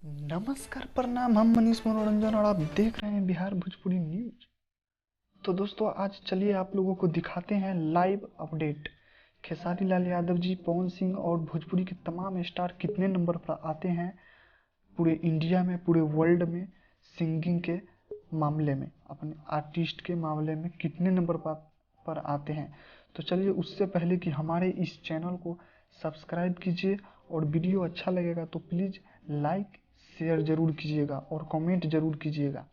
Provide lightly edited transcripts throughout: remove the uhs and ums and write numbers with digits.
नमस्कार, प्रणाम। हम मनीष मनोरंजन और आप देख रहे हैं बिहार भोजपुरी न्यूज। तो दोस्तों, आज चलिए आप लोगों को दिखाते हैं लाइव अपडेट। खेसारी लाल यादव जी, पवन सिंह और भोजपुरी के तमाम स्टार कितने नंबर पर आते हैं पूरे इंडिया में, पूरे वर्ल्ड में सिंगिंग के मामले में, अपने आर्टिस्ट के मामले में कितने नंबर पर आते हैं। तो चलिए, उससे पहले कि हमारे इस चैनल को सब्सक्राइब कीजिए और वीडियो अच्छा लगेगा तो प्लीज़ लाइक शेयर जरूर कीजिएगा और कमेंट जरूर कीजिएगा।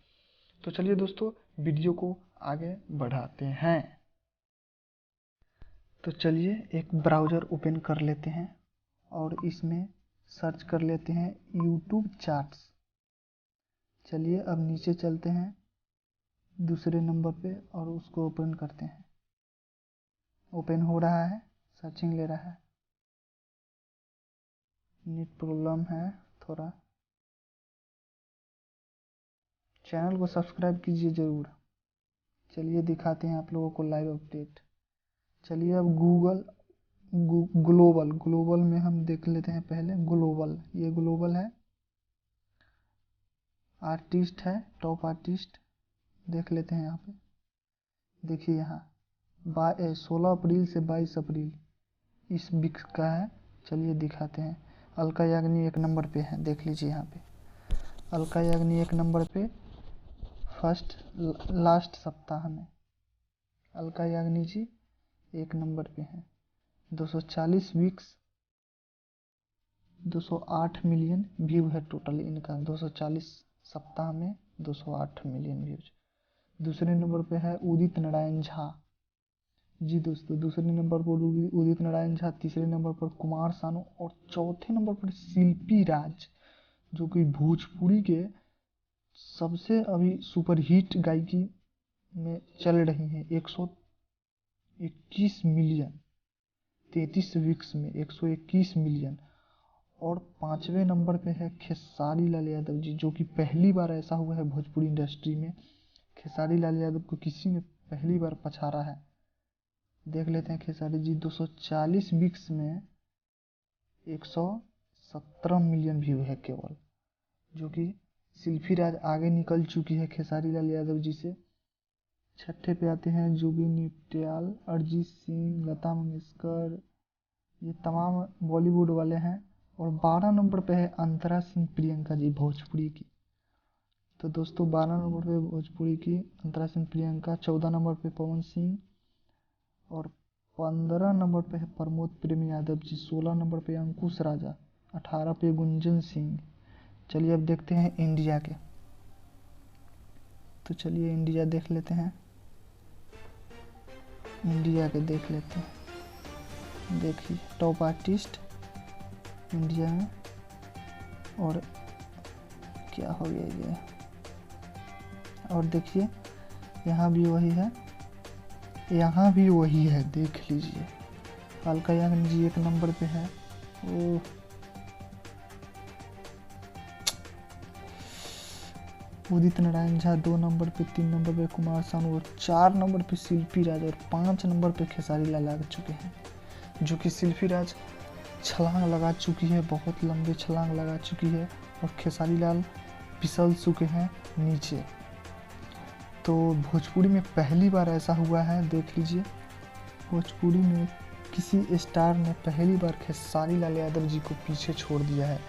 तो चलिए दोस्तों, वीडियो को आगे बढ़ाते हैं। तो चलिए एक ब्राउज़र ओपन कर लेते हैं और इसमें सर्च कर लेते हैं यूट्यूब चार्ट्स। चलिए अब नीचे चलते हैं दूसरे नंबर पे और उसको ओपन करते हैं। ओपन हो रहा है, सर्चिंग ले रहा है, नेट प्रॉब्लम है थोड़ा। चैनल को सब्सक्राइब कीजिए ज़रूर। चलिए दिखाते हैं आप लोगों को लाइव अपडेट। चलिए अब ग्लोबल में हम देख लेते हैं। पहले ग्लोबल, ये ग्लोबल है, आर्टिस्ट है, टॉप आर्टिस्ट देख लेते हैं। यहाँ पे देखिए, यहाँ 16 अप्रैल से 22 अप्रैल इस वीक का है। चलिए दिखाते हैं। अलका याग्निक 1 नंबर पे है, देख लीजिए यहाँ पे अलका याग्निक 1 नंबर पे फर्स्ट लास्ट सप्ताह में अलका याग्निक जी 1 नंबर पे हैं। 240 वीक्स, 208 मिलियन व्यू है टोटल इनका। 240 सप्ताह में 208 मिलियन व्यूज। दूसरे नंबर पे है उदित नारायण झा जी दोस्तों, दूसरे नंबर पर उदित नारायण झा, तीसरे नंबर पर कुमार सानू और चौथे नंबर पर शिल्पी राज, जो कि भोजपुरी के सबसे अभी सुपरहिट गायकी में चल रही हैं। 121 मिलियन, 33 वीक्स में 121 मिलियन। और 5वें नंबर पे है खेसारी लाल यादव जी, जो कि पहली बार ऐसा हुआ है भोजपुरी इंडस्ट्री में, खेसारी लाल यादव को किसी ने पहली बार पछाड़ा है। देख लेते हैं खेसारी जी, 240 वीक्स में 117 मिलियन व्यू है केवल, जो कि शिल्पी राज आगे निकल चुकी है खेसारी लाल यादव जी से। छठे पे आते हैं जुबिन नौटियाल, अरिजीत सिंह, लता मंगेशकर, ये तमाम बॉलीवुड वाले हैं। और 12 नंबर पे है अंतरा सिंह प्रियंका जी, भोजपुरी की। तो दोस्तों 12 नंबर पे भोजपुरी की अंतरा सिंह प्रियंका, 14 नंबर पे पवन सिंह और 15 नंबर पे है प्रमोद प्रेम यादव जी, 16 नंबर पे अंकुश राजा, 18 पे गुंजन सिंह। चलिए अब देखते हैं इंडिया के। तो चलिए इंडिया देख लेते हैं, इंडिया के देख लेते हैं। देखिए टॉप आर्टिस्ट इंडिया में, और क्या हो गया ये, और देखिए यहाँ भी वही है, यहाँ भी वही है, देख लीजिए। अलका याग्निक जी 1 नंबर पे है। ओह, उदित नारायण झा 2 नंबर पे, 3 नंबर पे कुमार सानू और 4 नंबर पे शिल्पी राज और 5 नंबर पे खेसारी लाल आ चुके हैं, जो कि शिल्पी राज छलांग लगा चुकी है, बहुत लंबे छलांग लगा चुकी है, और खेसारी लाल फिसल चुके हैं नीचे। तो भोजपुरी में पहली बार ऐसा हुआ है, देख लीजिए। भोजपुरी में किसी स्टार ने पहली बार खेसारी लाल यादव जी को पीछे छोड़ दिया है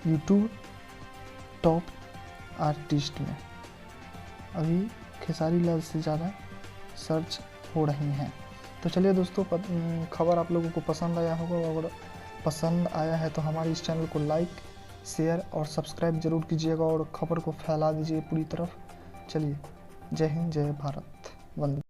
यूट्यूब टॉप आर्टिस्ट में। अभी खेसारी लाल से ज़्यादा सर्च हो रही हैं। तो चलिए दोस्तों, खबर आप लोगों को पसंद आया होगा। अगर पसंद आया है तो हमारे इस चैनल को लाइक शेयर और सब्सक्राइब जरूर कीजिएगा और खबर को फैला दीजिए पूरी तरफ। चलिए, जय हिंद, जय भारत, वंदे।